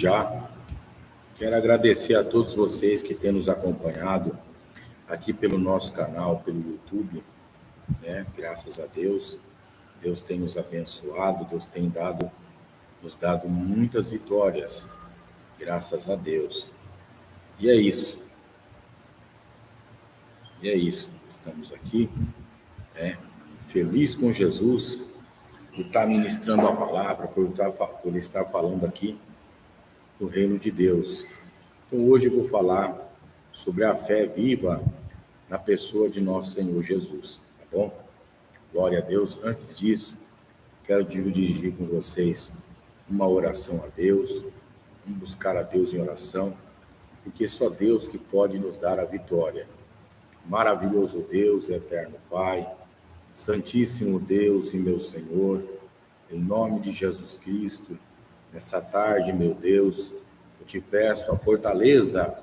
Já quero agradecer a todos vocês que têm nos acompanhado aqui pelo nosso canal, pelo YouTube, né? Graças a Deus, Deus tem nos abençoado, Deus tem nos dado muitas vitórias, graças a Deus. E é isso, estamos aqui, feliz com Jesus, por estar ministrando a palavra, por estar falando aqui do reino de Deus. Então hoje eu vou falar sobre a fé viva na pessoa de nosso Senhor Jesus, tá bom? Glória a Deus. Antes disso, quero dirigir com vocês uma oração a Deus, vamos buscar a Deus em oração, porque só Deus que pode nos dar a vitória. Maravilhoso Deus, eterno Pai, Santíssimo Deus e meu Senhor, em nome de Jesus Cristo, nessa tarde, meu Deus, eu te peço a fortaleza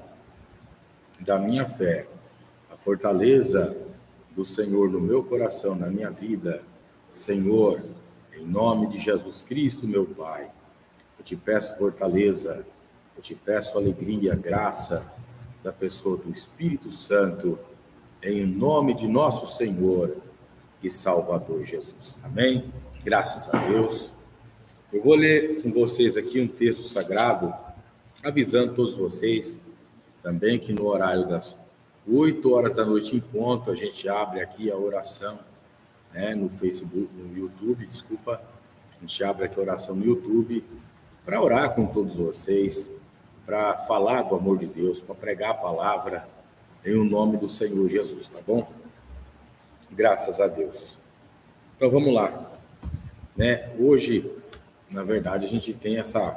da minha fé, a fortaleza do Senhor no meu coração, na minha vida. Senhor, em nome de Jesus Cristo, meu Pai, eu te peço fortaleza, eu te peço alegria, graça da pessoa do Espírito Santo, em nome de nosso Senhor e Salvador Jesus. Amém? Graças a Deus. Eu vou ler com vocês aqui um texto sagrado, avisando todos vocês também que no horário das 8 horas da noite em ponto, a gente abre aqui a oração, né, no Facebook, no YouTube, desculpa, a gente abre aqui a oração no YouTube para orar com todos vocês, para falar do amor de Deus, para pregar a palavra em o nome do Senhor Jesus, tá bom? Graças a Deus. Então vamos lá, né? Hoje, na verdade, a gente tem essa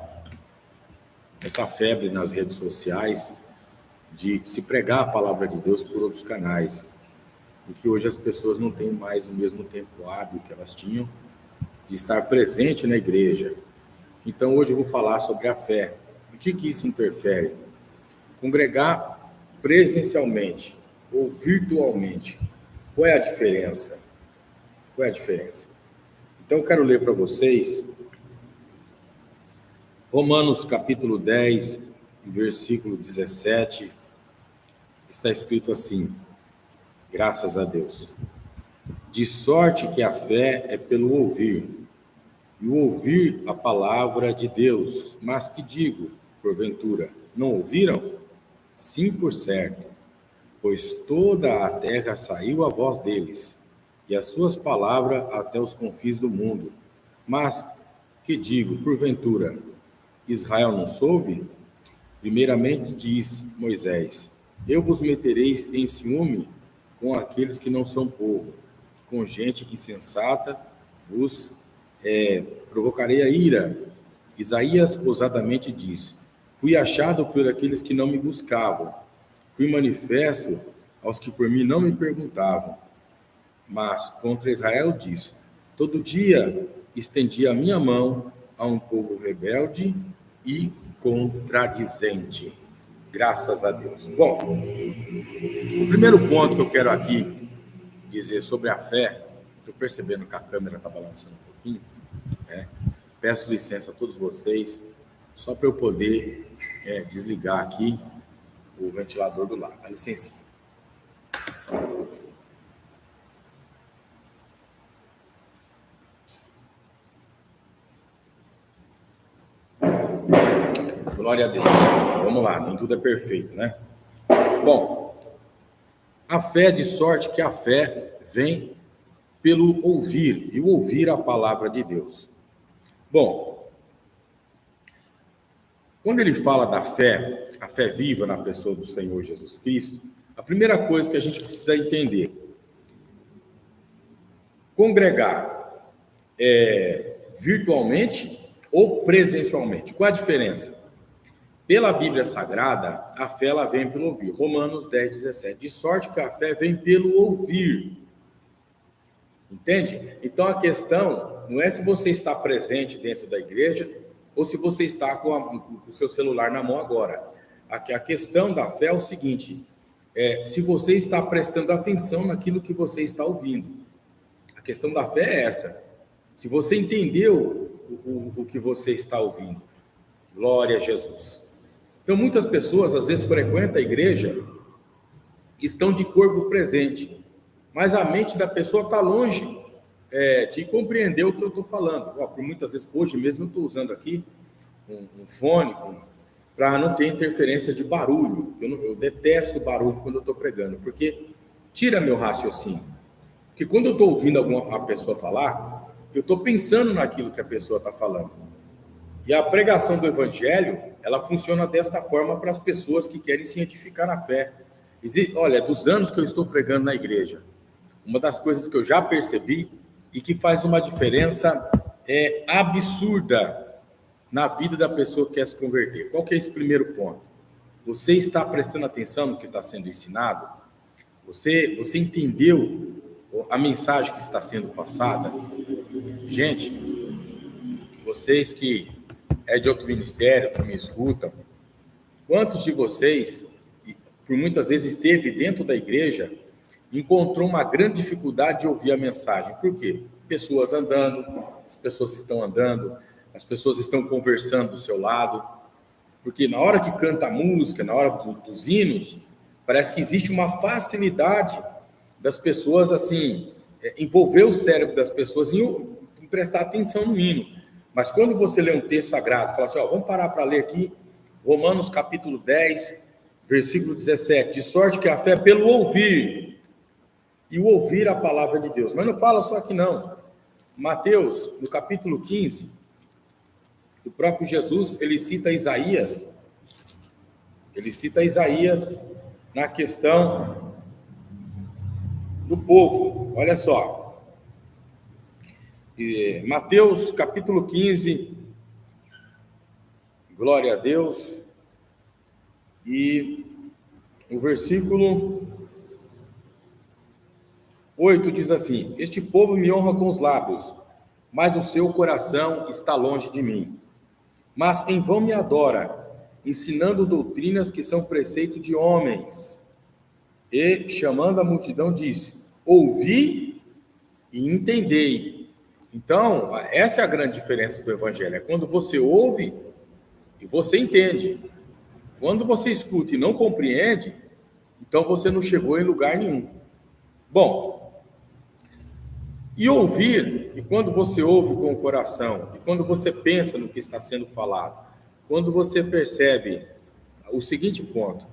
febre nas redes sociais de se pregar a palavra de Deus por outros canais, porque hoje as pessoas não têm mais o mesmo tempo hábil que elas tinham de estar presente na igreja. Então hoje eu vou falar sobre a fé. O que isso interfere? Congregar presencialmente ou virtualmente, qual é a diferença? Qual é a diferença? Então eu quero ler para vocês Romanos capítulo 10, versículo 17, está escrito assim, graças a Deus. De sorte que a fé é pelo ouvir, e o ouvir a palavra de Deus. Mas que digo, porventura, não ouviram? Sim, por certo, pois toda a terra saiu a voz deles, e as suas palavras até os confins do mundo. Mas que digo, porventura, Israel não soube? Primeiramente diz Moisés, eu vos meterei em ciúme com aqueles que não são povo, com gente insensata vos provocarei a ira. Isaías ousadamente diz, fui achado por aqueles que não me buscavam, fui manifesto aos que por mim não me perguntavam. Mas contra Israel diz, todo dia estendi a minha mão a um povo rebelde e contradizente. Graças a Deus. Bom, o primeiro ponto que eu quero aqui dizer sobre a fé, estou percebendo que a câmera está balançando um pouquinho, né? Peço licença a todos vocês, só para eu poder desligar aqui o ventilador do lado. Dá licença. Glória a Deus. Vamos lá, nem tudo é perfeito, né? Bom, a fé, de sorte que a fé vem pelo ouvir, e o ouvir a palavra de Deus. Bom, quando ele fala da fé, a fé viva na pessoa do Senhor Jesus Cristo, a primeira coisa que a gente precisa entender, congregar virtualmente ou presencialmente, qual a diferença? Pela Bíblia Sagrada, a fé ela vem pelo ouvir. Romanos 10, 17. De sorte que a fé vem pelo ouvir. Entende? Então a questão não é se você está presente dentro da igreja ou se você está com o seu celular na mão agora. A questão da fé é o seguinte, se você está prestando atenção naquilo que você está ouvindo. A questão da fé é essa. Se você entendeu o que você está ouvindo. Glória a Jesus. Então, muitas pessoas, às vezes, frequentam a igreja, estão de corpo presente, mas a mente da pessoa está longe de compreender o que eu estou falando. Por muitas vezes, hoje mesmo, eu estou usando aqui um fone para não ter interferência de barulho. Eu detesto barulho quando eu estou pregando, porque tira meu raciocínio. Porque quando eu estou ouvindo a pessoa falar, eu estou pensando naquilo que a pessoa está falando. E a pregação do evangelho, ela funciona desta forma para as pessoas que querem se edificar na fé. Olha, dos anos que eu estou pregando na igreja, uma das coisas que eu já percebi e que faz uma diferença absurda na vida da pessoa que quer se converter. Qual que é esse primeiro ponto? Você está prestando atenção no que está sendo ensinado? Você entendeu a mensagem que está sendo passada? Gente, vocês que de outro ministério, que me escutam, quantos de vocês, por muitas vezes esteve dentro da igreja, encontrou uma grande dificuldade de ouvir a mensagem? Por quê? Pessoas andando, as pessoas estão andando, as pessoas estão conversando do seu lado, porque na hora que canta a música, na hora dos hinos, parece que existe uma facilidade das pessoas, assim, envolver o cérebro das pessoas em prestar atenção no hino. Mas quando você lê um texto sagrado, fala assim, vamos parar para ler aqui, Romanos capítulo 10, versículo 17, de sorte que a fé é pelo ouvir, e o ouvir a palavra de Deus. Mas não fala só aqui não. Mateus, no capítulo 15, o próprio Jesus, ele cita Isaías na questão do povo. Olha só. Mateus, capítulo 15, glória a Deus, e o versículo 8 diz assim: este povo me honra com os lábios, mas o seu coração está longe de mim. Mas em vão me adora, ensinando doutrinas que são preceito de homens. E, chamando a multidão, disse: ouvi e entendei. Então, essa é a grande diferença do evangelho, é quando você ouve e você entende. Quando você escuta e não compreende, então você não chegou em lugar nenhum. Bom, e ouvir, e quando você ouve com o coração, e quando você pensa no que está sendo falado, quando você percebe o seguinte ponto: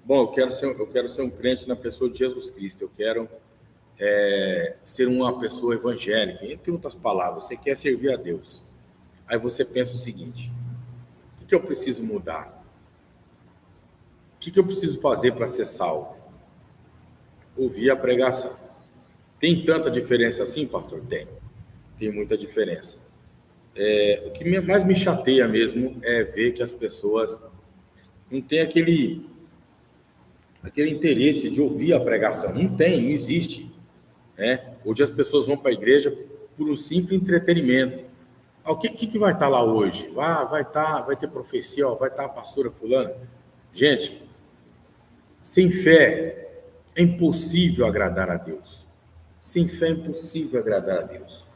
bom, eu quero ser um crente na pessoa de Jesus Cristo, eu quero ser uma pessoa evangélica, entre outras palavras, você quer servir a Deus. Aí você pensa o seguinte: o que eu preciso mudar? O que eu preciso fazer para ser salvo? Ouvir a pregação. Tem tanta diferença assim, pastor? Tem muita diferença. O que mais me chateia mesmo é ver que as pessoas não têm aquele interesse de ouvir a pregação. Não existe. Hoje as pessoas vão para a igreja por um simples entretenimento. O que vai estar lá hoje? Vai ter profecia, vai estar a pastora fulana. Gente, sem fé é impossível agradar a Deus. Sem fé é impossível agradar a Deus.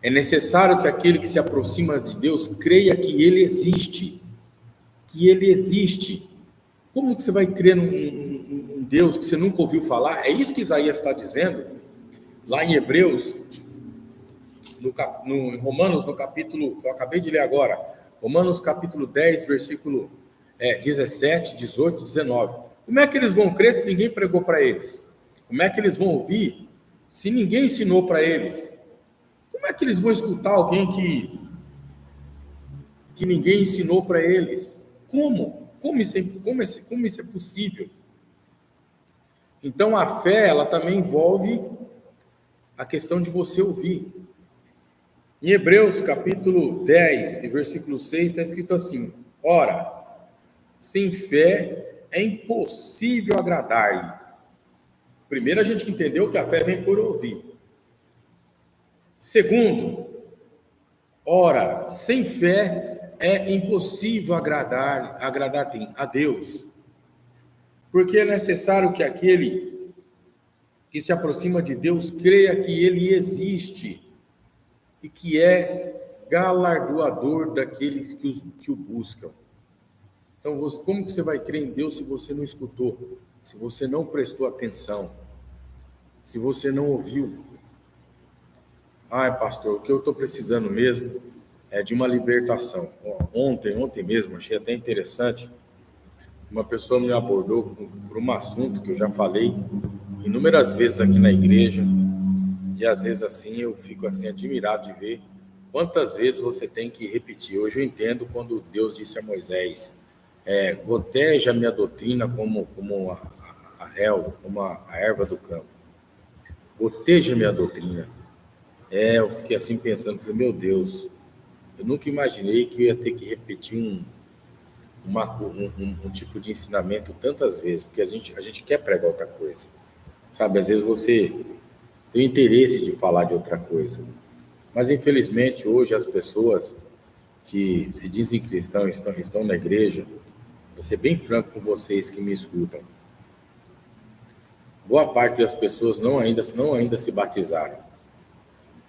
É necessário que aquele que se aproxima de Deus creia que Ele existe. Que Ele existe. Como que você vai crer num Deus que você nunca ouviu falar? É isso que Isaías está dizendo lá em Hebreus, em Romanos, no capítulo que eu acabei de ler agora, Romanos capítulo 10, versículo 17, 18, 19. Como é que eles vão crer se ninguém pregou para eles? Como é que eles vão ouvir se ninguém ensinou para eles? Como é que eles vão escutar alguém que ninguém ensinou para eles? Como isso é possível? Então, a fé, ela também envolve a questão de você ouvir. Em Hebreus, capítulo 10, versículo 6, está escrito assim: ora, sem fé é impossível agradar-lhe. Primeiro, a gente entendeu que a fé vem por ouvir. Segundo, ora, sem fé é impossível agradar a Deus, porque é necessário que aquele que se aproxima de Deus creia que Ele existe e que é galardoador daqueles que o buscam. Então, como que você vai crer em Deus se você não escutou, se você não prestou atenção, se você não ouviu? Ai, pastor, o que eu estou precisando mesmo é de uma libertação. Ontem mesmo, achei até interessante, uma pessoa me abordou por um assunto que eu já falei inúmeras vezes aqui na igreja, e às vezes assim eu fico assim admirado de ver quantas vezes você tem que repetir. Hoje eu entendo quando Deus disse a Moisés, goteja a minha doutrina como a relva, como a erva do campo. Goteja a minha doutrina. Eu fiquei assim pensando, falei, meu Deus, eu nunca imaginei que eu ia ter que repetir um tipo de ensinamento tantas vezes, porque a gente quer pregar outra coisa, sabe? Às vezes você tem interesse de falar de outra coisa, mas infelizmente hoje as pessoas que se dizem cristãos estão na igreja, vou ser bem franco com vocês que me escutam, boa parte das pessoas não ainda se batizaram,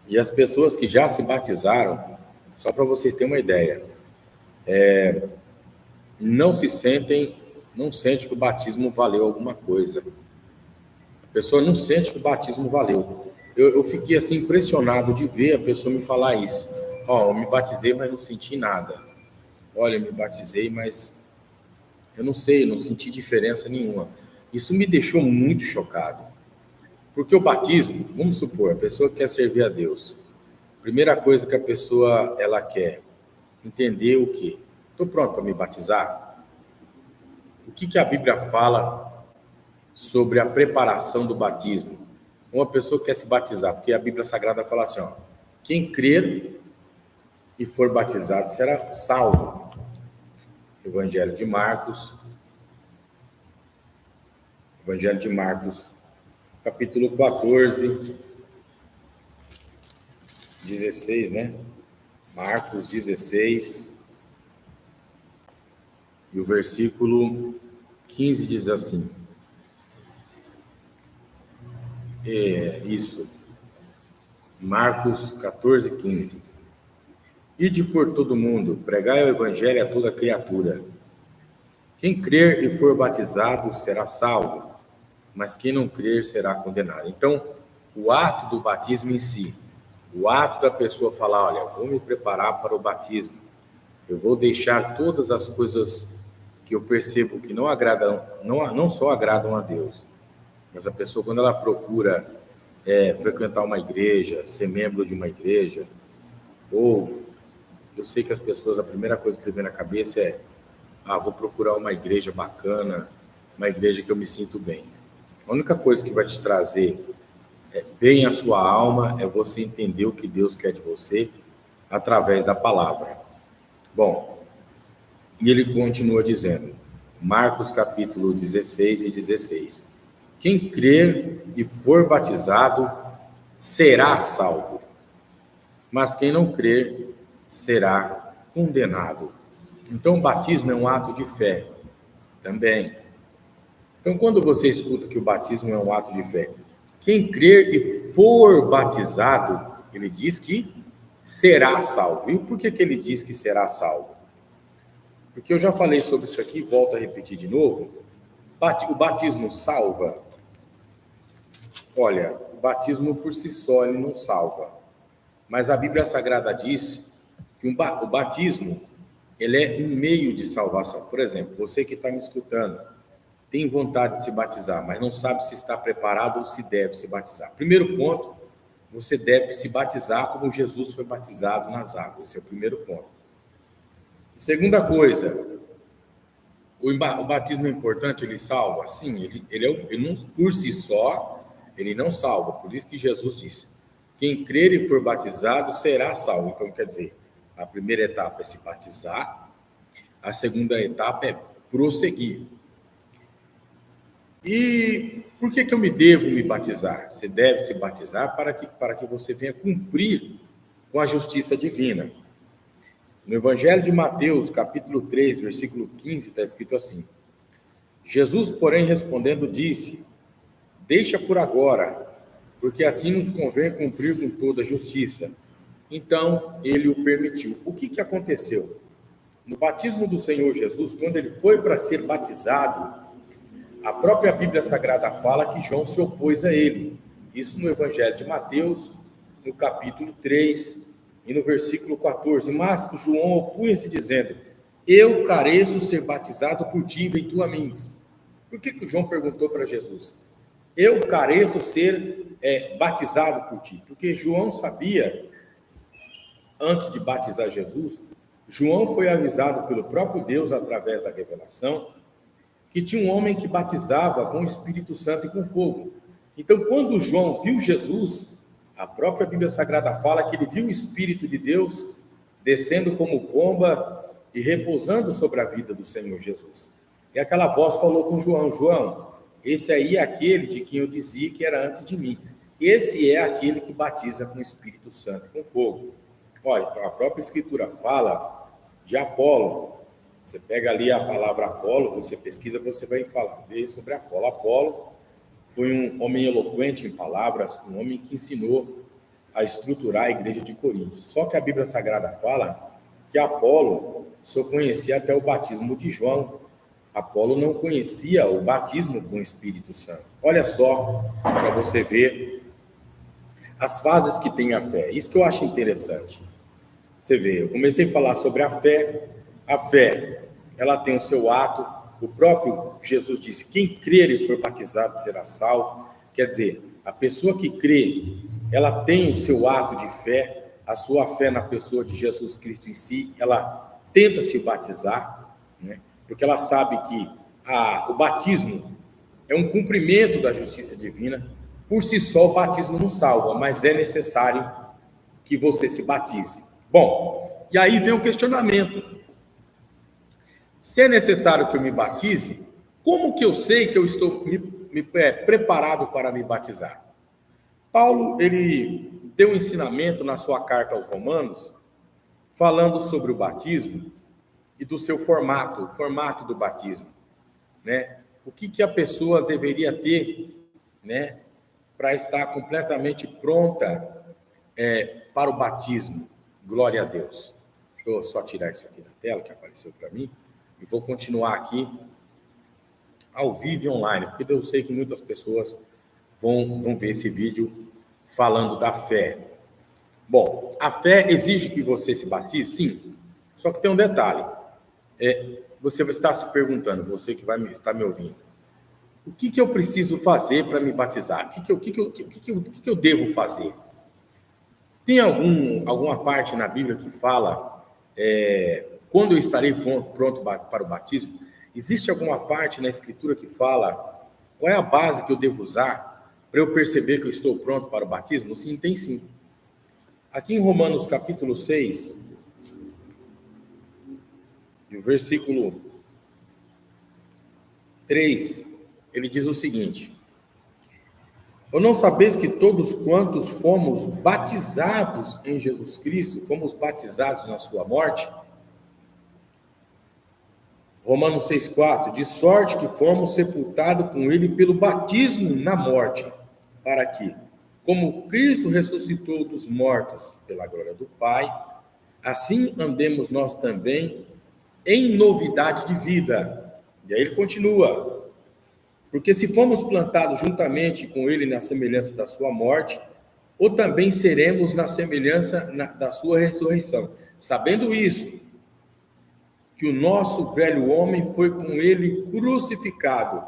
e as pessoas que já se batizaram, só para vocês terem uma ideia, não sente que o batismo valeu alguma coisa. A pessoa não sente que o batismo valeu. Eu fiquei assim impressionado de ver a pessoa me falar isso. Eu me batizei, mas não senti nada. Olha, eu me batizei, mas eu não sei, eu não senti diferença nenhuma. Isso me deixou muito chocado. Porque o batismo, vamos supor, a pessoa quer servir a Deus. Primeira coisa que a pessoa ela quer entender o quê? Estou pronto para me batizar? O que a Bíblia fala sobre a preparação do batismo? Uma pessoa quer se batizar, porque a Bíblia Sagrada fala assim, quem crer e for batizado será salvo. Evangelho de Marcos, capítulo 14, 16, né? Marcos 16, e o versículo 15 diz assim, Marcos 14, 15. Ide por todo mundo, pregai o evangelho a toda criatura. Quem crer e for batizado será salvo, mas quem não crer será condenado. Então, o ato do batismo em si, o ato da pessoa falar, olha, vou me preparar para o batismo, eu vou deixar todas as coisas que eu percebo que não agradam, não só agradam a Deus, mas a pessoa, quando ela procura frequentar uma igreja, ser membro de uma igreja, ou eu sei que as pessoas, a primeira coisa que vem na cabeça é, vou procurar uma igreja bacana, uma igreja que eu me sinto bem. A única coisa que vai te trazer bem a sua alma é você entender o que Deus quer de você através da palavra. Bom, e ele continua dizendo, Marcos capítulo 16 e 16. Quem crer e for batizado será salvo, mas quem não crer será condenado. Então, o batismo é um ato de fé também. Então, quando você escuta que o batismo é um ato de fé, quem crer e for batizado, ele diz que será salvo. E por que ele diz que será salvo? Porque eu já falei sobre isso aqui, volto a repetir de novo. O batismo salva? Olha, o batismo por si só ele não salva. Mas a Bíblia Sagrada diz que o batismo ele é um meio de salvação. Por exemplo, você que está me escutando, tem vontade de se batizar, mas não sabe se está preparado ou se deve se batizar. Primeiro ponto, você deve se batizar como Jesus foi batizado nas águas. Esse é o primeiro ponto. Segunda coisa, o batismo é importante, ele salva? Sim, ele não, por si só, ele não salva. Por isso que Jesus disse, quem crer e for batizado será salvo. Então, quer dizer, a primeira etapa é se batizar, a segunda etapa é prosseguir. E por que eu me devo me batizar? Você deve se batizar para que você venha cumprir com a justiça divina. No Evangelho de Mateus, capítulo 3, versículo 15, está escrito assim, Jesus, porém, respondendo, disse, deixa por agora, porque assim nos convém cumprir com toda a justiça. então ele o permitiu. O que aconteceu? No batismo do Senhor Jesus, quando ele foi para ser batizado, a própria Bíblia Sagrada fala que João se opôs a ele. Isso no Evangelho de Mateus, no capítulo 3 e no versículo 14. Mas João opunha-se dizendo: eu careço ser batizado por ti, vem tu a mim. Por que João perguntou para Jesus? Eu careço ser batizado por ti. Porque João sabia, antes de batizar Jesus, João foi avisado pelo próprio Deus, através da revelação, que tinha um homem que batizava com o Espírito Santo e com fogo. Então, quando João viu Jesus, a própria Bíblia Sagrada fala que ele viu o Espírito de Deus descendo como pomba e repousando sobre a vida do Senhor Jesus. E aquela voz falou com João: João, esse aí é aquele de quem eu dizia que era antes de mim. Esse é aquele que batiza com o Espírito Santo e com fogo. Olha, a própria Escritura fala de Apolo. Você pega ali a palavra Apolo, você pesquisa, você vai ver sobre Apolo. Apolo foi um homem eloquente em palavras, um homem que ensinou a estruturar a igreja de Corinto. Só que a Bíblia Sagrada fala que Apolo só conhecia até o batismo de João. Apolo não conhecia o batismo com o Espírito Santo. Olha só, para você ver as fases que tem a fé. Isso que eu acho interessante. Você vê, eu comecei a falar sobre a fé. A fé, ela tem o seu ato. O próprio Jesus disse: quem crer e for batizado será salvo. Quer dizer, a pessoa que crê, ela tem o seu ato de fé, a sua fé na pessoa de Jesus Cristo em si, ela tenta se batizar, né? Porque ela sabe que o batismo é um cumprimento da justiça divina. Por si só, o batismo não salva, mas é necessário que você se batize. Bom, e aí vem o questionamento. Se é necessário que eu me batize, como que eu sei que eu estou preparado para me batizar? Paulo, ele deu um ensinamento na sua carta aos Romanos, falando sobre o batismo e do seu formato, o formato do batismo, né? O que a pessoa deveria ter, né, para estar completamente pronta para o batismo. Glória a Deus. Deixa eu só tirar isso aqui da tela, que apareceu para mim, e vou continuar aqui ao vivo e online, porque eu sei que muitas pessoas vão ver esse vídeo falando da fé. Bom, a fé exige que você se batize? Sim. Só que tem um detalhe. Você vai estar se perguntando, você que está me ouvindo, o que eu preciso fazer para me batizar? O que eu devo fazer? Tem alguma parte na Bíblia que fala quando eu estarei pronto para o batismo? Existe alguma parte na Escritura que fala qual é a base que eu devo usar para eu perceber que eu estou pronto para o batismo? Sim, tem sim. Aqui em Romanos capítulo 6, no versículo 3, ele diz o seguinte: ou não sabeis que todos quantos fomos batizados em Jesus Cristo, fomos batizados na sua morte? Romanos 6,4, de sorte que fomos sepultados com ele pelo batismo na morte, para que, como Cristo ressuscitou dos mortos pela glória do Pai, assim andemos nós também em novidade de vida. E aí ele continua: porque se fomos plantados juntamente com ele na semelhança da sua morte, ou também seremos na semelhança da sua ressurreição. Sabendo isso, que o nosso velho homem foi com ele crucificado,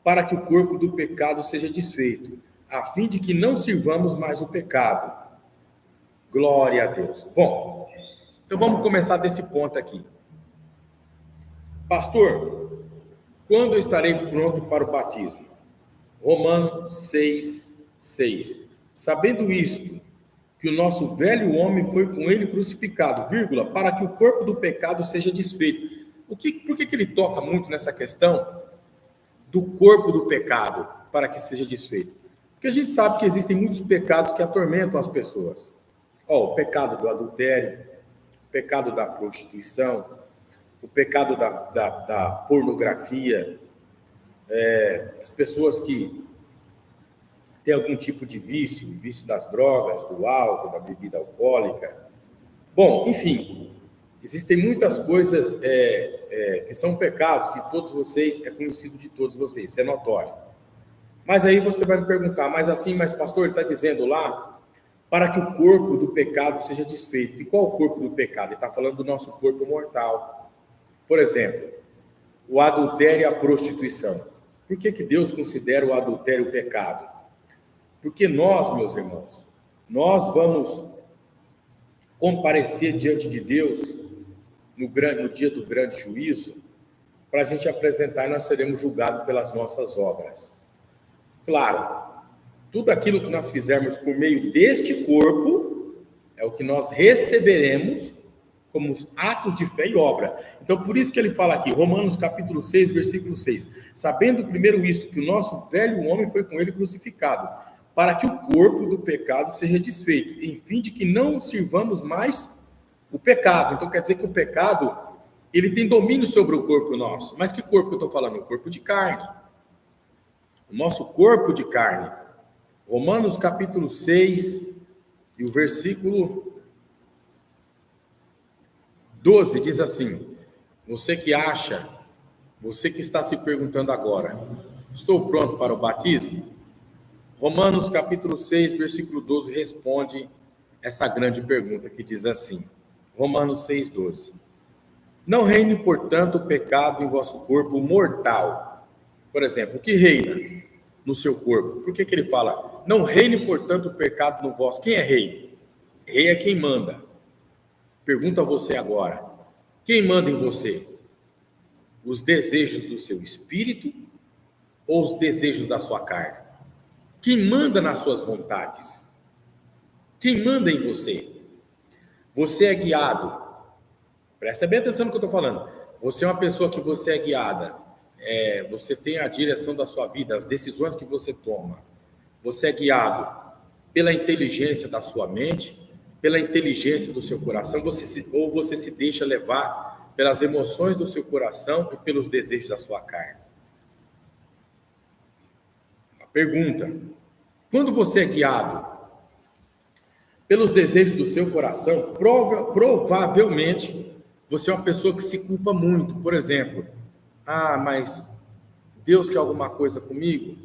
para que o corpo do pecado seja desfeito, a fim de que não sirvamos mais o pecado. Glória a Deus. Bom, então vamos começar desse ponto aqui. Pastor, quando eu estarei pronto para o batismo? Romanos 6,6. Sabendo isto, que o nosso velho homem foi com ele crucificado, vírgula, para que o corpo do pecado seja desfeito. Por que ele toca muito nessa questão do corpo do pecado, para que seja desfeito? Porque a gente sabe que existem muitos pecados que atormentam as pessoas. O pecado do adultério, o pecado da prostituição, o pecado da pornografia, as pessoas que têm algum tipo de vício das drogas, do álcool, da bebida alcoólica, Bom, enfim, existem muitas coisas que são pecados, que todos vocês, é conhecido de todos vocês, isso é notório. Mas aí você vai me perguntar, mas pastor, ele está dizendo lá, para que o corpo do pecado seja desfeito. E qual o corpo do pecado? Ele está falando do nosso corpo mortal. Por exemplo, o adultério e a prostituição. Por que Deus considera o adultério pecado? Porque nós, meus irmãos, nós vamos comparecer diante de Deus no dia do grande juízo, para a gente apresentar e nós seremos julgados pelas nossas obras. Claro, tudo aquilo que nós fizermos por meio deste corpo é o que nós receberemos como os atos de fé e obra. Então, por isso que ele fala aqui, Romanos capítulo 6, versículo 6, sabendo primeiro isto, que o nosso velho homem foi com ele crucificado, para que o corpo do pecado seja desfeito, em fim de que não sirvamos mais o pecado. Então, quer dizer que o pecado, ele tem domínio sobre o corpo nosso. Mas que corpo eu estou falando? O corpo de carne. O nosso corpo de carne. Romanos capítulo 6 e o versículo 12 diz assim, você que acha, você que está se perguntando agora, estou pronto para o batismo? Romanos capítulo 6, versículo 12 responde essa grande pergunta que diz assim, Romanos 6, 12. Não reine, portanto, o pecado em vosso corpo mortal. Por exemplo, o que reina no seu corpo? Por que ele fala, não reine, portanto, o pecado no vosso? Quem é rei? Rei é quem manda. Pergunto a você agora, quem manda em você? Os desejos do seu espírito ou os desejos da sua carne? Quem manda nas suas vontades? Quem manda em você? Você é guiado. Presta bem atenção no que eu estou falando. Você é uma pessoa que você é guiada. Você tem a direção da sua vida, as decisões que você toma. Você é guiado pela inteligência da sua mente, pela inteligência do seu coração, ou você se deixa levar pelas emoções do seu coração e pelos desejos da sua carne. Uma pergunta. Quando você é guiado pelos desejos do seu coração, provavelmente você é uma pessoa que se culpa muito. Por exemplo, mas Deus quer alguma coisa comigo?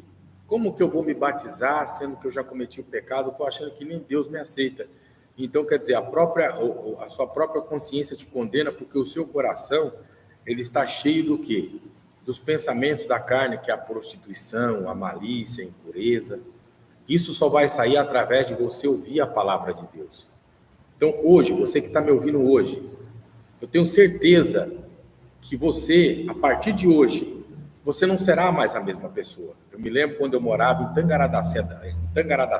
Como que eu vou me batizar, sendo que eu já cometi o pecado? Estou achando que nem Deus me aceita. Então, quer dizer, a sua própria consciência te condena, porque o seu coração, ele está cheio do quê? Dos pensamentos da carne, que é a prostituição, a malícia, a impureza. Isso só vai sair através de você ouvir a palavra de Deus. Então, hoje, você que está me ouvindo hoje, eu tenho certeza que você, a partir de hoje, você não será mais a mesma pessoa. Eu me lembro quando eu morava em Tangará da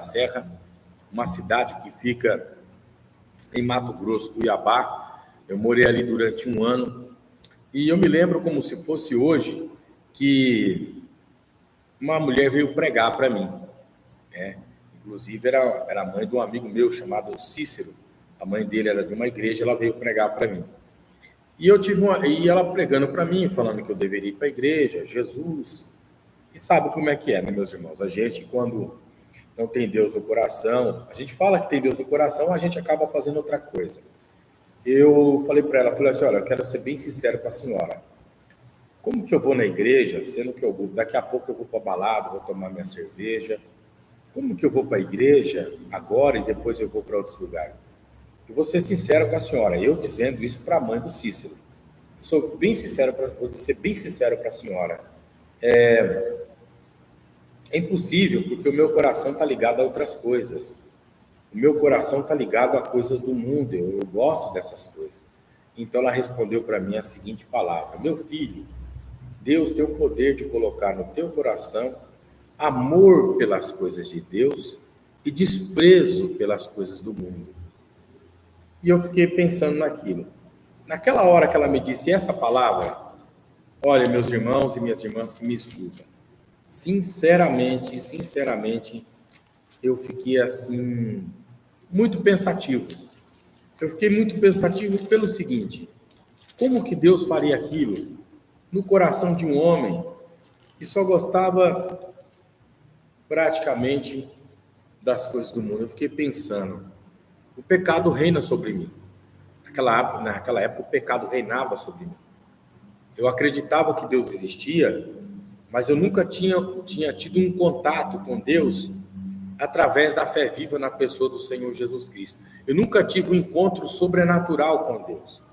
Serra, uma cidade que fica em Mato Grosso, Cuiabá. Eu morei ali durante 1 ano. E eu me lembro como se fosse hoje que uma mulher veio pregar para mim. Inclusive era a mãe de um amigo meu chamado Cícero. A mãe dele era de uma igreja, ela veio pregar para mim. E e ela pregando para mim, falando que eu deveria ir para a igreja, Jesus. E sabe como é que é, né, meus irmãos? A gente, quando não tem Deus no coração, a gente fala que tem Deus no coração, a gente acaba fazendo outra coisa. Eu falei para ela, falei assim, olha, eu quero ser bem sincero com a senhora. Como que eu vou na igreja, sendo que daqui a pouco eu vou para a balada, vou tomar minha cerveja? Como que eu vou para a igreja agora e depois eu vou para outros lugares? Eu vou ser sincero com a senhora, eu dizendo isso para a mãe do Cícero. Vou ser bem sincero para a senhora. É impossível, porque o meu coração está ligado a outras coisas. O meu coração está ligado a coisas do mundo, eu gosto dessas coisas. Então ela respondeu para mim a seguinte palavra: meu filho, Deus tem o poder de colocar no teu coração amor pelas coisas de Deus e desprezo pelas coisas do mundo. E eu fiquei pensando naquilo. Naquela hora que ela me disse essa palavra, olha, meus irmãos e minhas irmãs que me escutam, sinceramente, eu fiquei assim, muito pensativo. Eu fiquei muito pensativo pelo seguinte: como que Deus faria aquilo no coração de um homem que só gostava praticamente das coisas do mundo? Eu fiquei pensando, o pecado reina sobre mim. Naquela época, o pecado reinava sobre mim. Eu acreditava que Deus existia, mas eu nunca tinha tido um contato com Deus através da fé viva na pessoa do Senhor Jesus Cristo. Eu nunca tive um encontro sobrenatural com Deus.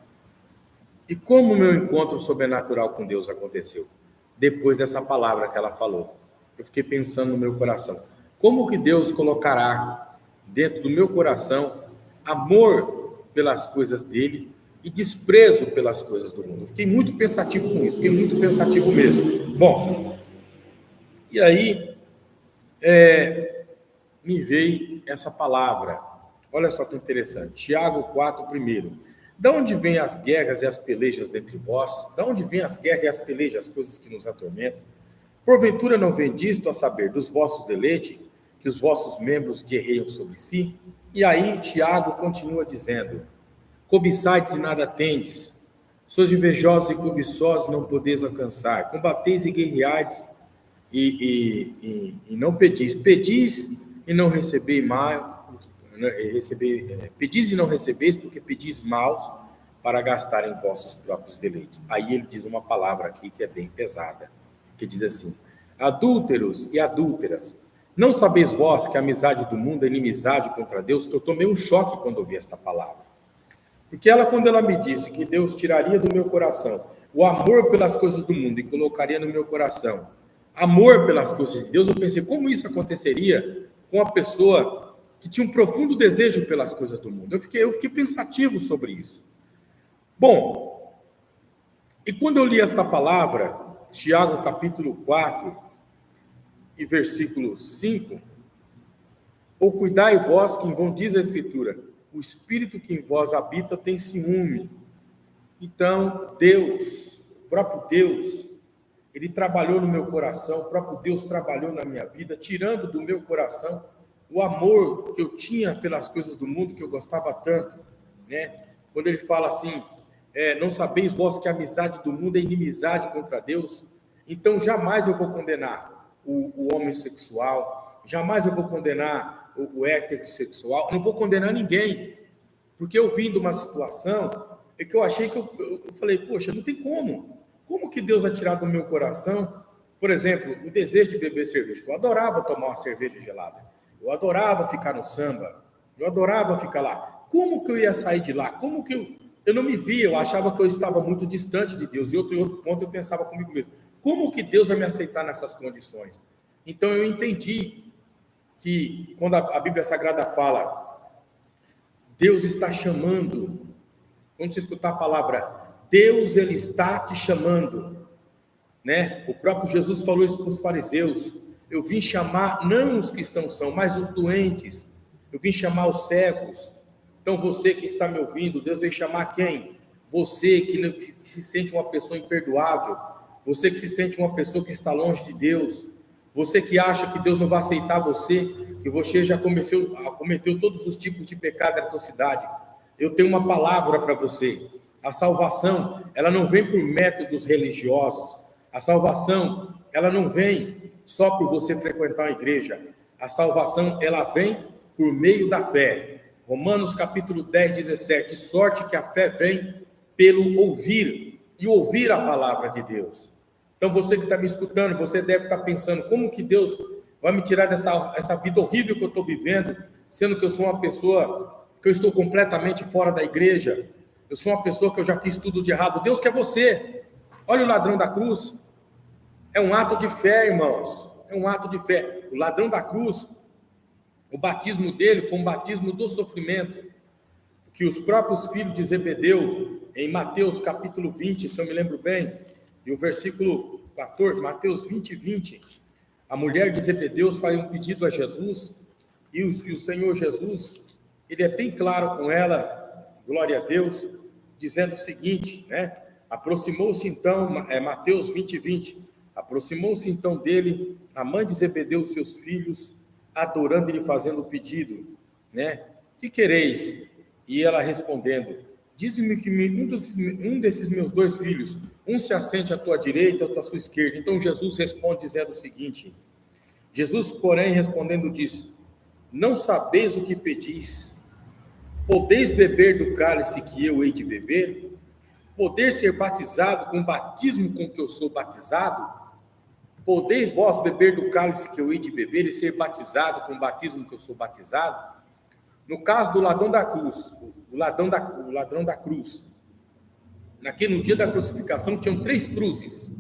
E como o meu encontro sobrenatural com Deus aconteceu? Depois dessa palavra que ela falou. Eu fiquei pensando no meu coração. Como que Deus colocará dentro do meu coração amor pelas coisas dele e desprezo pelas coisas do mundo? Eu fiquei muito pensativo com isso, fiquei muito pensativo mesmo. Bom, e aí me veio essa palavra. Olha só que interessante. Tiago 4, primeiro. De onde vêm as guerras e as pelejas dentre vós? De onde vêm as guerras e as pelejas, as coisas que nos atormentam? Porventura não vem disto a saber dos vossos deleites, que os vossos membros guerreiam sobre si? E aí Tiago continua dizendo: cobiçaides e nada tendes, sois invejosos e cobiçosos, não podeis alcançar. Combateis e guerreais e não pedis. Pedis e não recebeis mal, pedis e não recebeis, porque pedis mal para gastar em vossos próprios deleites. Aí ele diz uma palavra aqui que é bem pesada, que diz assim: adúlteros e adúlteras, não sabeis vós que a amizade do mundo é inimizade contra Deus? Eu tomei um choque quando ouvi esta palavra. Porque quando ela me disse que Deus tiraria do meu coração o amor pelas coisas do mundo e colocaria no meu coração amor pelas coisas de Deus, eu pensei, como isso aconteceria com uma pessoa que tinha um profundo desejo pelas coisas do mundo? Eu fiquei pensativo sobre isso. Bom, e quando eu li esta palavra, Tiago capítulo 4 e versículo 5, ou cuidai vós que em vão diz a Escritura, o Espírito que em vós habita tem ciúme. Então, Deus, o próprio Deus, ele trabalhou no meu coração, o próprio Deus trabalhou na minha vida, tirando do meu coração o amor que eu tinha pelas coisas do mundo, que eu gostava tanto, né? Quando ele fala assim, não sabeis vós que a amizade do mundo é inimizade contra Deus? Então, jamais eu vou condenar o homossexual, jamais eu vou condenar o heterossexual, eu não vou condenar ninguém, porque eu vim de uma situação em que eu achei que eu falei, poxa, não tem como. Como que Deus vai tirar do meu coração, por exemplo, o desejo de beber cerveja? Eu adorava tomar uma cerveja gelada. Eu adorava ficar no samba. Eu adorava ficar lá. Como que eu ia sair de lá? Como que eu não me via? Eu achava que eu estava muito distante de Deus. E outro ponto eu pensava comigo mesmo. Como que Deus vai me aceitar nessas condições? Então eu entendi que quando a Bíblia Sagrada fala, Deus está chamando. Quando você escutar a palavra Deus, ele está te chamando, né? O próprio Jesus falou isso para os fariseus: eu vim chamar não os que estão são, mas os doentes. Eu vim chamar os cegos. Então você que está me ouvindo, Deus veio chamar quem? Você que se sente uma pessoa imperdoável, você que se sente uma pessoa que está longe de Deus, você que acha que Deus não vai aceitar você, que você já cometeu todos os tipos de pecado e atrocidade. Eu tenho uma palavra para você. A salvação, ela não vem por métodos religiosos. A salvação, ela não vem só por você frequentar a igreja. A salvação, ela vem por meio da fé. Romanos capítulo 10, 17. Sorte que a fé vem pelo ouvir, e ouvir a palavra de Deus. Então você que está me escutando, você deve estar pensando, como que Deus vai me tirar dessa vida horrível que eu estou vivendo, sendo que eu sou uma pessoa, que eu estou completamente fora da igreja, eu sou uma pessoa que eu já fiz tudo de errado. Deus quer você. Olha o ladrão da cruz. É um ato de fé, irmãos. É um ato de fé. O ladrão da cruz, o batismo dele foi um batismo do sofrimento, que os próprios filhos de Zebedeu, em Mateus capítulo 20, se eu me lembro bem, e o versículo 14, Mateus 20, 20, a mulher de Zebedeu faz um pedido a Jesus, e o Senhor Jesus, ele é bem claro com ela, glória a Deus, dizendo o seguinte, né? Aproximou-se então, Mateus 20, 20, aproximou-se então dele a mãe de Zebedeu, seus filhos, adorando e lhe fazendo o pedido, né? Que quereis? E ela respondendo, dize-me que um desses meus dois filhos, um se assente à tua direita, outro à sua esquerda. Então Jesus responde dizendo o seguinte, Jesus, porém, respondendo, disse, não sabeis o que pedis. Podeis beber do cálice que eu hei de beber? Poder ser batizado com o batismo com que eu sou batizado? Podeis vós beber do cálice que eu hei de beber e ser batizado com o batismo que eu sou batizado? No caso do ladrão da cruz, o ladrão da cruz, no dia da crucificação tinham 3 cruzes.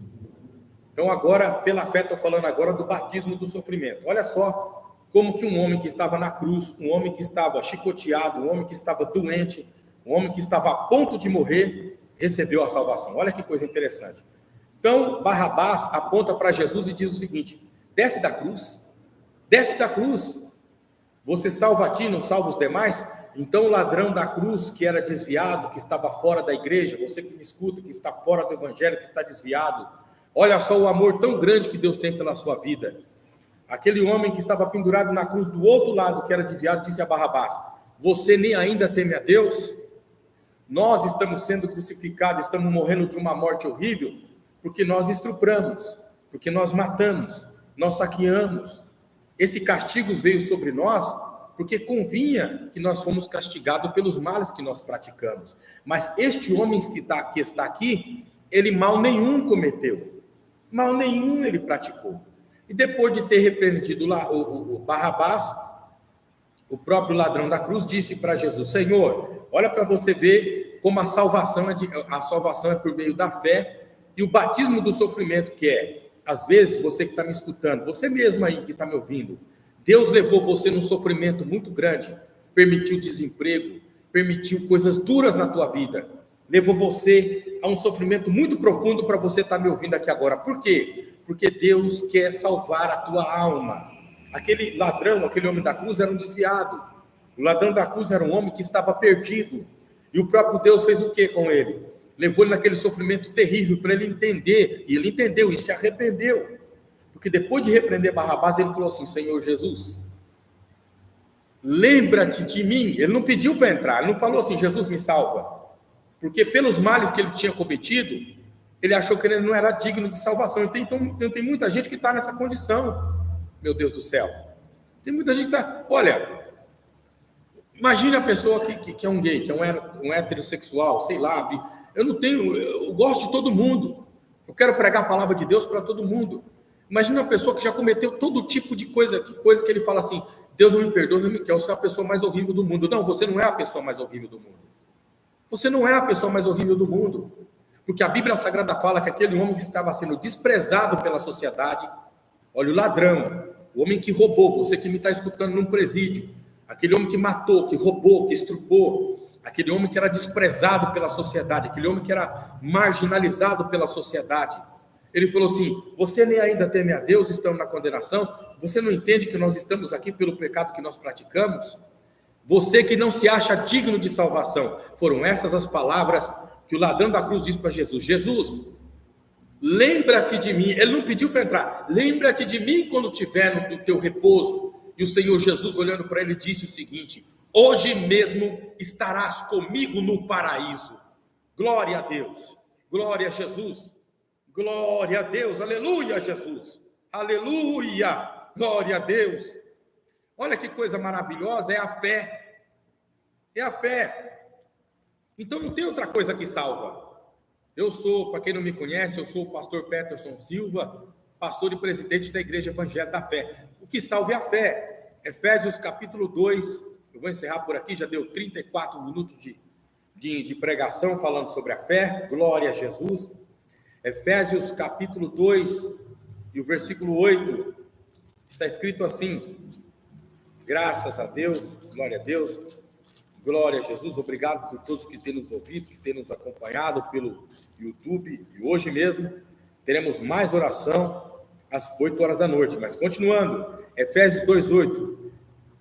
Então agora, pela fé, estou falando agora do batismo do sofrimento. Olha só como que um homem que estava na cruz, um homem que estava chicoteado, um homem que estava doente, um homem que estava a ponto de morrer, recebeu a salvação. Olha que coisa interessante. Então, Barrabás aponta para Jesus e diz o seguinte: desce da cruz, você salva a ti, não salva os demais? Então o ladrão da cruz, que era desviado, que estava fora da igreja, você que me escuta, que está fora do evangelho, que está desviado, olha só o amor tão grande que Deus tem pela sua vida. Aquele homem que estava pendurado na cruz do outro lado, que era desviado, disse a Barrabás: você nem ainda teme a Deus? Nós estamos sendo crucificados, estamos morrendo de uma morte horrível, porque nós estupramos, porque nós matamos, nós saqueamos. Esse castigo veio sobre nós, porque convinha que nós fomos castigados pelos males que nós praticamos. Mas este homem que está aqui, ele mal nenhum cometeu, mal nenhum ele praticou. E depois de ter repreendido o Barrabás, o próprio ladrão da cruz disse para Jesus: Senhor, olha para você ver como a salvação é por meio da fé, e o batismo do sofrimento, que é, às vezes, você que está me escutando, você mesmo aí que está me ouvindo, Deus levou você num sofrimento muito grande, permitiu desemprego, permitiu coisas duras na tua vida, levou você a um sofrimento muito profundo para você estar me ouvindo aqui agora. Por quê? Porque Deus quer salvar a tua alma. Aquele ladrão, aquele homem da cruz era um desviado. O ladrão da cruz era um homem que estava perdido. E o próprio Deus fez o que com ele? Levou ele naquele sofrimento terrível para ele entender. E ele entendeu e se arrependeu. Porque depois de repreender Barrabás, ele falou assim: Senhor Jesus, lembra-te de mim. Ele não pediu para entrar, ele não falou assim: Jesus me salva. Porque pelos males que ele tinha cometido, ele achou que ele não era digno de salvação. Então tem muita gente que está nessa condição, meu Deus do céu. Tem muita gente que está... Olha, imagine a pessoa que é um gay, que é um heterossexual, sei lá. Eu gosto de todo mundo. Eu quero pregar a palavra de Deus para todo mundo. Imagina uma pessoa que já cometeu todo tipo de coisa que ele fala assim: Deus não me perdoa, não me quer, eu sou a pessoa mais horrível do mundo. Não, você não é a pessoa mais horrível do mundo. Você não é a pessoa mais horrível do mundo. Porque a Bíblia Sagrada fala que aquele homem que estava sendo desprezado pela sociedade, olha, o ladrão, o homem que roubou, você que me está escutando num presídio, aquele homem que matou, que roubou, que estrupou, aquele homem que era desprezado pela sociedade, aquele homem que era marginalizado pela sociedade, ele falou assim: você nem ainda teme a Deus, estamos na condenação, você não entende que nós estamos aqui pelo pecado que nós praticamos? Você que não se acha digno de salvação. Foram essas as palavras que o ladrão da cruz disse para Jesus: Jesus, lembra-te de mim. Ele não pediu para entrar. Lembra-te de mim quando estiver no teu repouso. E o Senhor Jesus, olhando para ele, disse o seguinte: hoje mesmo estarás comigo no paraíso. Glória a Deus, glória a Jesus, glória a Deus, aleluia, Jesus, aleluia, glória a Deus. Olha que coisa maravilhosa, é a fé. É a fé. Então não tem outra coisa que salva. Eu sou, para quem não me conhece, eu sou o pastor Peterson Silva, pastor e presidente da Igreja Evangélica da Fé. O que salva é a fé. Efésios capítulo 2, eu vou encerrar por aqui, já deu 34 minutos de pregação falando sobre a fé. Glória a Jesus. Efésios capítulo 2 e o versículo 8, está escrito assim: graças a Deus, glória a Deus, glória a Jesus. Obrigado por todos que têm nos ouvido, que têm nos acompanhado pelo YouTube. E hoje mesmo teremos mais oração às 8 horas da noite. Mas continuando, Efésios 2:8.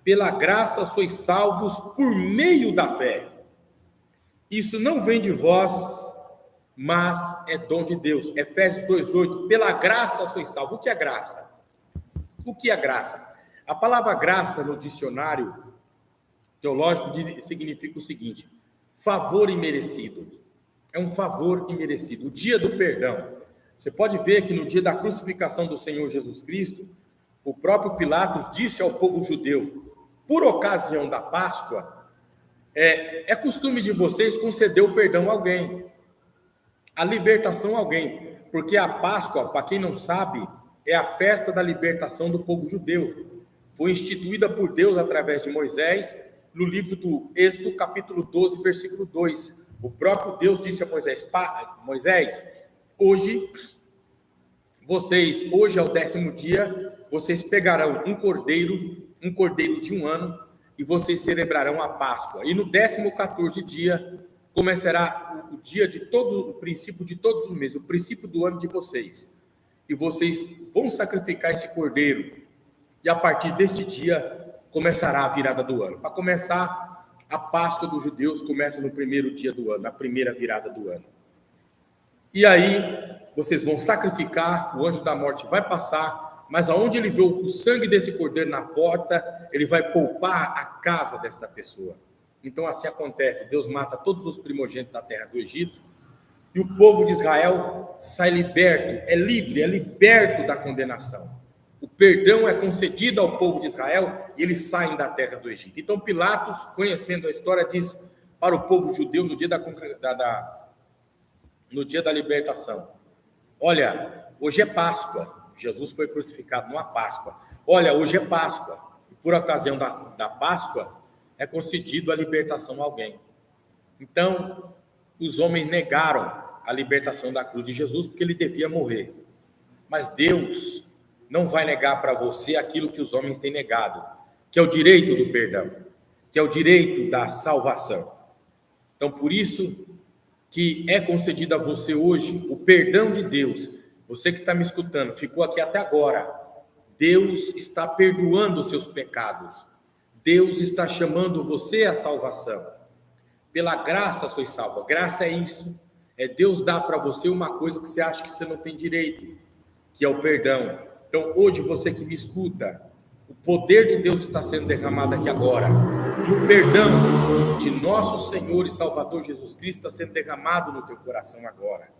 Pela graça sois salvos por meio da fé. Isso não vem de vós, mas é dom de Deus. Efésios 2:8. Pela graça sois salvos. O que é graça? O que é graça? A palavra graça no dicionário teológico significa o seguinte: favor imerecido. É um favor imerecido. O dia do perdão. Você pode ver que no dia da crucificação do Senhor Jesus Cristo, o próprio Pilatos disse ao povo judeu, por ocasião da Páscoa, É costume de vocês conceder o perdão a alguém, a libertação a alguém, porque a Páscoa, para quem não sabe, é a festa da libertação do povo judeu. Foi instituída por Deus através de Moisés, no livro do Êxodo, capítulo 12, versículo 2. O próprio Deus disse a Moisés: Moisés, hoje é o 10º dia, vocês pegarão um cordeiro de 1 ano, e vocês celebrarão a Páscoa. E no 14º dia, começará o dia de todo, o princípio de todos os meses, o princípio do ano de vocês. E vocês vão sacrificar esse cordeiro. E a partir deste dia, começará a virada do ano. Para começar, a Páscoa dos judeus começa no primeiro dia do ano, na primeira virada do ano. E aí, vocês vão sacrificar, o anjo da morte vai passar, mas aonde ele vê o sangue desse cordeiro na porta, ele vai poupar a casa desta pessoa. Então assim acontece, Deus mata todos os primogênitos da terra do Egito, e o povo de Israel sai liberto, é livre, é liberto da condenação. O perdão é concedido ao povo de Israel e eles saem da terra do Egito. Então Pilatos, conhecendo a história, diz para o povo judeu no dia da libertação: olha, hoje é Páscoa. Jesus foi crucificado numa Páscoa. Olha, hoje é Páscoa. E por ocasião da Páscoa, é concedido a libertação a alguém. Então, os homens negaram a libertação da cruz de Jesus porque ele devia morrer. Mas Deus não vai negar para você aquilo que os homens têm negado, que é o direito do perdão, que é o direito da salvação. Então, por isso que é concedido a você hoje o perdão de Deus. Você que está me escutando, ficou aqui até agora, Deus está perdoando os seus pecados. Deus está chamando você à salvação. Pela graça sois salvo. Graça é isso. É Deus dar para você uma coisa que você acha que você não tem direito, que é o perdão. Então, hoje, você que me escuta, o poder de Deus está sendo derramado aqui agora. E o perdão de nosso Senhor e Salvador Jesus Cristo está sendo derramado no teu coração agora.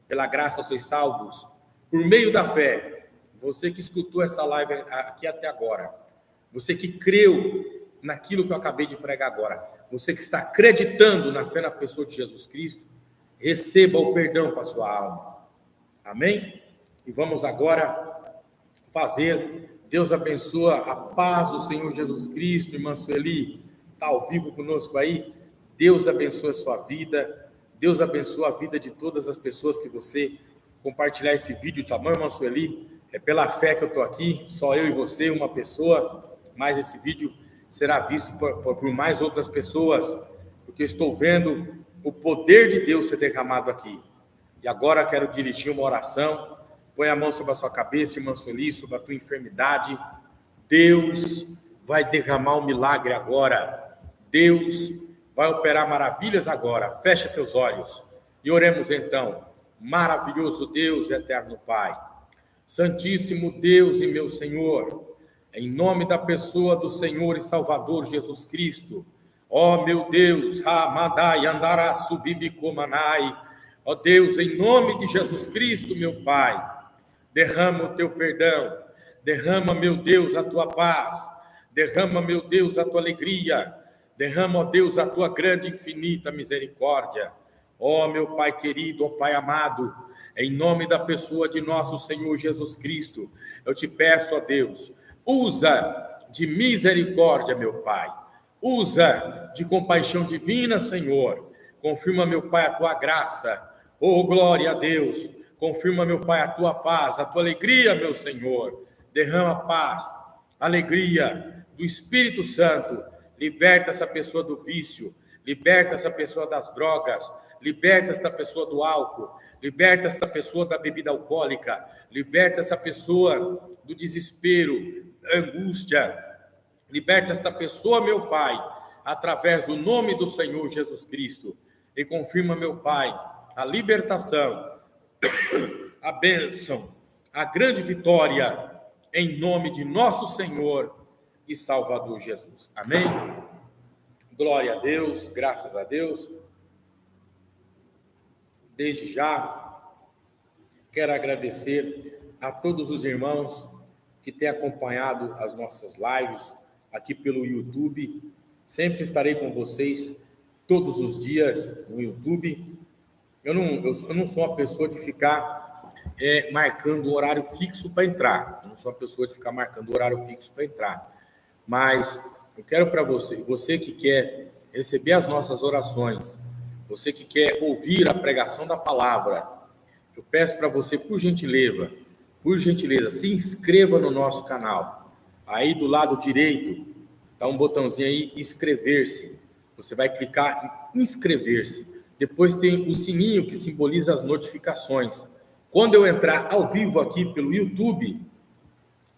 Pela graça sois salvos, por meio da fé. Você que escutou essa live aqui até agora, você que creu naquilo que eu acabei de pregar agora, você que está acreditando na fé na pessoa de Jesus Cristo, receba o perdão para a sua alma. Amém? E vamos agora fazer. Deus abençoa, a paz do Senhor Jesus Cristo. Irmã Sueli, está ao vivo conosco aí? Deus abençoa a sua vida. Deus abençoa a vida de todas as pessoas que você compartilhar esse vídeo. Tá bom, irmã Sueli? É pela fé que eu estou aqui, só eu e você, uma pessoa, mas esse vídeo será visto por mais outras pessoas, porque eu estou vendo o poder de Deus ser derramado aqui. E agora quero dirigir uma oração. Põe a mão sobre a sua cabeça, irmã Sueli, sobre a tua enfermidade. Deus vai derramar um milagre agora. Deus vai operar maravilhas agora. Fecha teus olhos e oremos então. Maravilhoso Deus, eterno Pai, Santíssimo Deus e meu Senhor, em nome da pessoa do Senhor e Salvador Jesus Cristo, ó meu Deus, Ramadai, Andará, Subibicomanai, ó Deus, em nome de Jesus Cristo, meu Pai, derrama o teu perdão, derrama, meu Deus, a tua paz, derrama, meu Deus, a tua alegria, derrama, ó Deus, a tua grande e infinita misericórdia. Ó meu Pai querido, ó Pai amado, em nome da pessoa de nosso Senhor Jesus Cristo, eu te peço, ó Deus, usa de misericórdia, meu Pai, usa de compaixão divina, Senhor, confirma, meu Pai, a tua graça, oh glória a Deus, confirma, meu Pai, a tua paz, a tua alegria, meu Senhor, derrama paz, alegria do Espírito Santo, liberta essa pessoa do vício, liberta essa pessoa das drogas, liberta esta pessoa do álcool, liberta esta pessoa da bebida alcoólica, liberta essa pessoa do desespero, da angústia, liberta esta pessoa, meu Pai, através do nome do Senhor Jesus Cristo, e confirma, meu Pai, a libertação, a bênção, a grande vitória, em nome de nosso Senhor e Salvador Jesus. Amém? Glória a Deus, graças a Deus. Desde já, quero agradecer a todos os irmãos que têm acompanhado as nossas lives aqui pelo YouTube. Sempre estarei com vocês todos os dias no YouTube. Eu não sou uma pessoa de ficar marcando um horário fixo para entrar. Eu não sou uma pessoa de ficar marcando horário fixo para entrar. Mas eu quero para você que quer receber as nossas orações, você que quer ouvir a pregação da palavra, eu peço para você, por gentileza, se inscreva no nosso canal. Aí do lado direito, está um botãozinho aí, inscrever-se. Você vai clicar em inscrever-se. Depois tem o sininho que simboliza as notificações. Quando eu entrar ao vivo aqui pelo YouTube,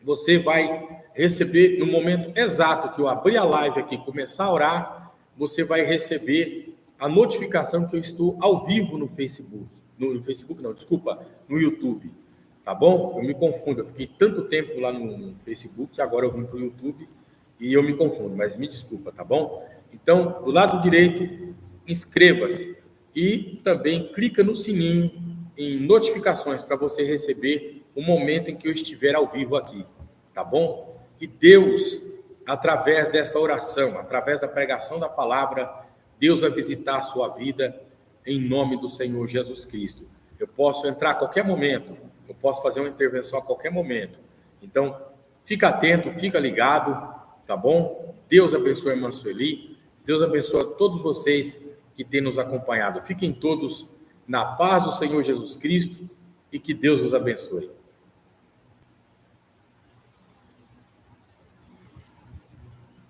você vai receber, no momento exato que eu abrir a live aqui, começar a orar, você vai receber a notificação que eu estou ao vivo no Facebook. No Facebook não, desculpa, no YouTube. Tá bom? Eu me confundo, eu fiquei tanto tempo lá no Facebook que agora eu vim para o YouTube e eu me confundo, mas me desculpa, tá bom? Então, do lado direito, inscreva-se e também clica no sininho em notificações para você receber o momento em que eu estiver ao vivo aqui, tá bom? E Deus, através desta oração, através da pregação da palavra, Deus vai visitar a sua vida em nome do Senhor Jesus Cristo. Eu posso entrar a qualquer momento, eu posso fazer uma intervenção a qualquer momento. Então, fica atento, fica ligado, tá bom? Deus abençoe a irmã Sueli, Deus abençoe todos vocês que têm nos acompanhado. Fiquem todos na paz do Senhor Jesus Cristo e que Deus os abençoe.